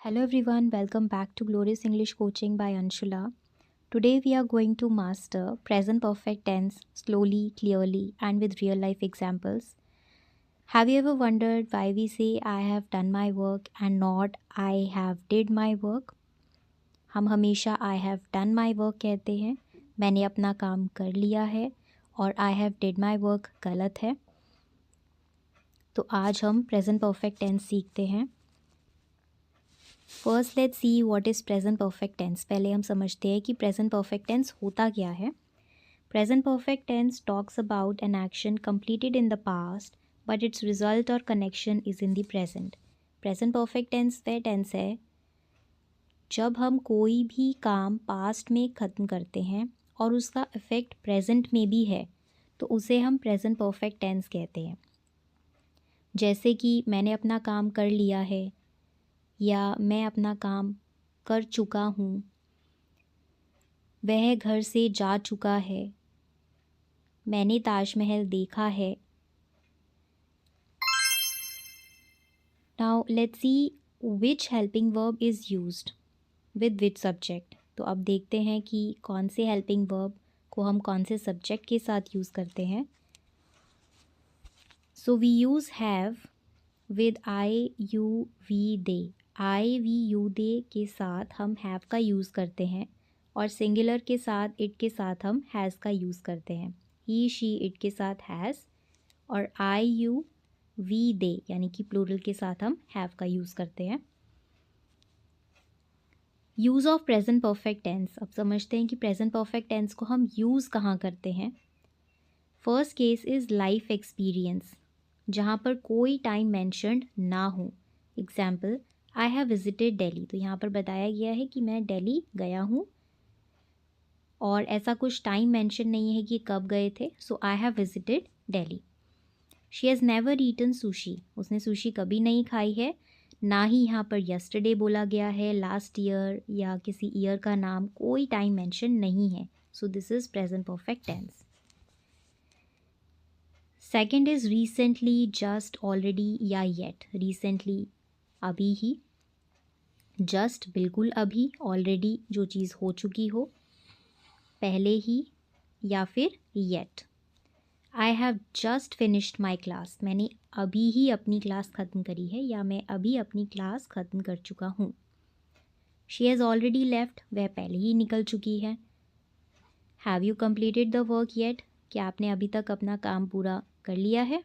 Hello everyone, welcome back to Glorious English Coaching by Anshula. Today we are going to master present perfect tense slowly, clearly, and with real life examples. Have you ever wondered why we say I have done my work and not I have did my work? हम हमेशा I have done my work कहते हैं, मैंने अपना काम कर लिया है, और I have did my work गलत है. तो आज हम present perfect tense सीखते हैं. First let's see what is present perfect tense. पहले हम समझते हैं कि प्रेजेंट परफेक्ट टेंस होता क्या है. Present perfect tense talks about an action completed in the past but its result और connection is in the present. Present perfect tense वह टेंस है जब हम कोई भी काम पास्ट में ख़त्म करते हैं और उसका इफ़ेक्ट प्रेजेंट में भी है, तो उसे हम प्रेजेंट परफेक्ट टेंस कहते हैं. जैसे कि मैंने अपना काम कर लिया है, या मैं अपना काम कर चुका हूँ, वह घर से जा चुका है, मैंने ताजमहल देखा है. Now let's see which helping verb is used with which subject. तो अब देखते हैं कि कौन से हेल्पिंग वर्ब को हम कौन से सब्जेक्ट के साथ यूज़ करते हैं. So we use have with I you we they. I we you they के साथ हम हैव का यूज़ करते हैं, और सिंगुलर के साथ इट के साथ हम हैज़ का यूज़ करते हैं. ही शी इट के साथ हैज़, और आई यू वी दे यानी कि प्लूरल के साथ हम हैव का यूज़ करते हैं. Use of present perfect tense. अब समझते हैं कि प्रेजेंट परफेक्ट टेंस को हम यूज़ कहाँ करते हैं. First case is life experience, जहाँ पर कोई टाइम मैंशनड ना हो. Example, I have visited Delhi. तो यहाँ पर बताया गया है कि मैं दिल्ली गया हूँ, और ऐसा कुछ टाइम मेंशन नहीं है कि कब गए थे. So I have visited Delhi. She has never eaten sushi. उसने सुशी कभी नहीं खाई है. ना ही यहाँ पर यस्टरडे बोला गया है, लास्ट ईयर या किसी ईयर का नाम, कोई टाइम मेंशन नहीं है. So this is present perfect tense. Second is recently, just, already या येट. रिसेंटली अभी ही, जस्ट बिल्कुल अभी, ऑलरेडी जो चीज़ हो चुकी हो, पहले ही, या फिर yet. I have just finished my class. मैंने अभी ही अपनी क्लास ख़त्म करी है, या मैं अभी अपनी क्लास ख़त्म कर चुका हूँ. She has already left. वह पहले ही निकल चुकी है. Have you completed the work yet. क्या आपने अभी तक अपना काम पूरा कर लिया है.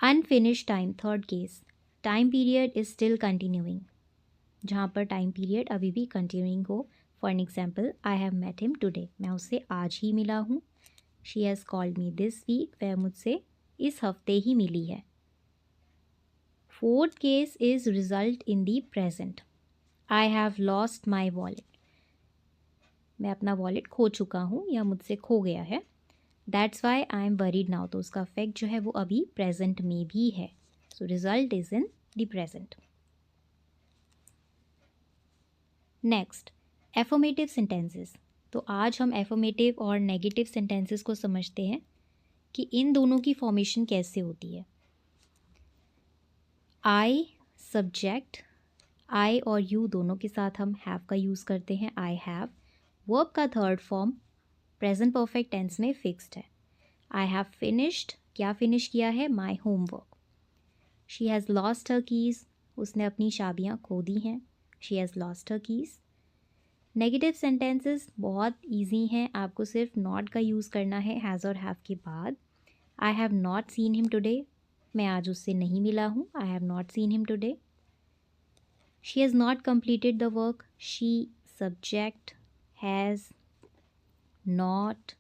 Unfinished time. Third case, time period is still continuing, जहाँ पर टाइम पीरियड अभी भी कंटिन्यूइंग हो. For an example, I have met him today. मैं उससे आज ही मिला हूँ. She has called me this week. वह मुझसे इस हफ्ते ही मिली है. Fourth case is result in the present. I have lost my wallet. मैं अपना वॉलेट खो चुका हूँ, या मुझसे खो गया है. That's why I am worried now. तो उसका इफेक्ट जो है वो अभी प्रेजेंट में भी है. So result is in the present. Next, affirmative sentences. तो आज हम एफर्मेटिव और नेगेटिव सेंटेंसेस को समझते हैं कि इन दोनों की फॉर्मेशन कैसे होती है. आई सब्जेक्ट, आई और यू दोनों के साथ हम हैव का यूज़ करते हैं. I have. वर्ब का third form present perfect tense में फिक्स्ड है. I have finished. क्या फिनिश किया है. My homework. She has lost her keys. उसने अपनी चाबियाँ खो दी हैं. She has lost her keys. Negative sentences बहुत इजी हैं. आपको सिर्फ नॉट का यूज़ करना है हैज़ और हैव के बाद. I have not seen him today. मैं आज उससे नहीं मिला हूँ. I have not seen him today. She has not completed the work. She subject, has, not,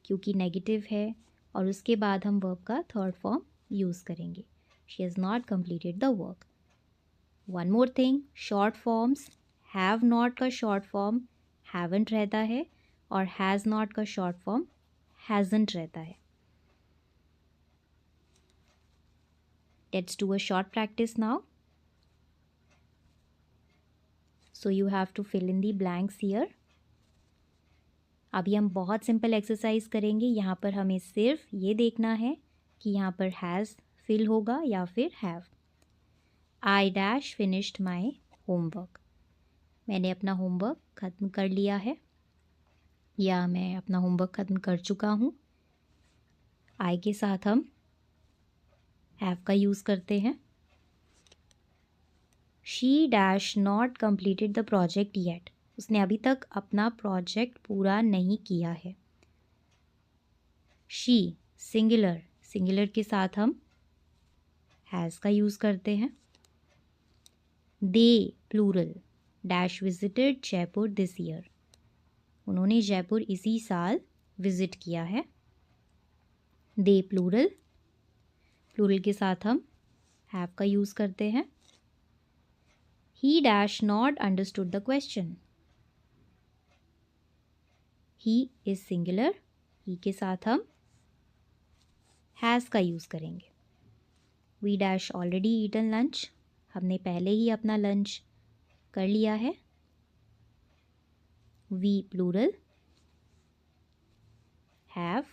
क्योंकि नेगेटिव है, और उसके बाद हम वर्ब का थर्ड फॉर्म यूज़ करेंगे. She has not completed the work. One more thing, short forms. Have not का short form haven't रहता है, और हैज़ नॉट का शॉर्ट फॉर्म हैज़ंट रहता है. Let's do a short practice now. So you have to fill in the blanks here. अभी हम बहुत सिंपल एक्सरसाइज करेंगे. यहाँ पर हमें सिर्फ ये देखना है कि यहाँ पर हैज़ फिल होगा या फिर have. I dash finished my homework. मैंने अपना होमवर्क ख़त्म कर लिया है या मैं अपना होमवर्क ख़त्म कर चुका हूँ। आई के साथ हम हैव का यूज़ करते हैं। She dash not completed the project yet. उसने अभी तक अपना प्रोजेक्ट पूरा नहीं किया है। शी सिंगुलर, सिंगुलर के साथ हम हैज़ का यूज़ करते हैं। They plural dash visited Jaipur this year. उन्होंने जयपुर इसी साल विज़िट किया है। दे प्लूरल, प्लूरल के साथ हम हैव का यूज़ करते हैं। He dash not understood the question. He is singular, he के साथ हम हैज़ का यूज़ करेंगे। We dash already eaten lunch. हमने पहले ही अपना लंच कर लिया है। We plural, have.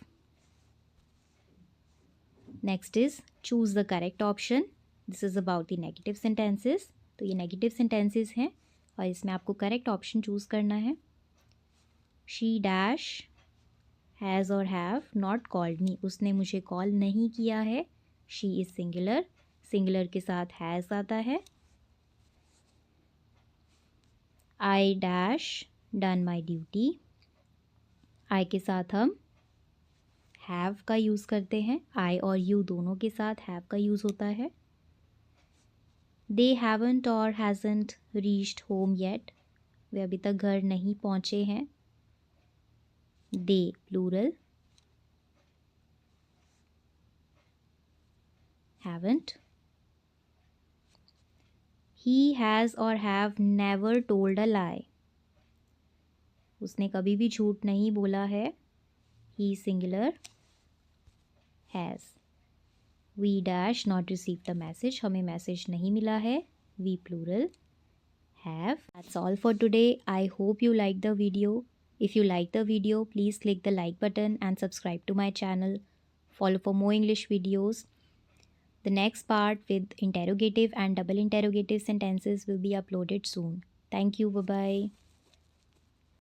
Next is choose the correct option. This is about the negative sentences. तो ये नेगेटिव सेंटेंसेस हैं और इसमें आपको करेक्ट ऑप्शन चूज़ करना है। शी डैश हैज़ और हैव नॉट कॉल्ड मी। उसने मुझे कॉल नहीं किया है। शी इज़ सिंगुलर, सिंगुलर के साथ हैज़ आता है। I dash done my duty. I के साथ हम हैव का यूज़ करते हैं। आई और यू दोनों के साथ हैव का यूज़ होता है। दे हैवंट और हैज़ंट रीच्ड होम येट। वे अभी तक घर नहीं पहुँचे हैं। They plural, haven't. He has or have never told a lie. उसने कभी भी झूठ नहीं बोला है। He singular, has. We dash not received the message. हमें मैसेज नहीं मिला है। We plural, have. That's all for today. I hope you like the video. If you like the video, please click the like button and subscribe to my channel. Follow for more English videos. The next part with interrogative and double interrogative sentences will be uploaded soon. Thank you. Bye-bye.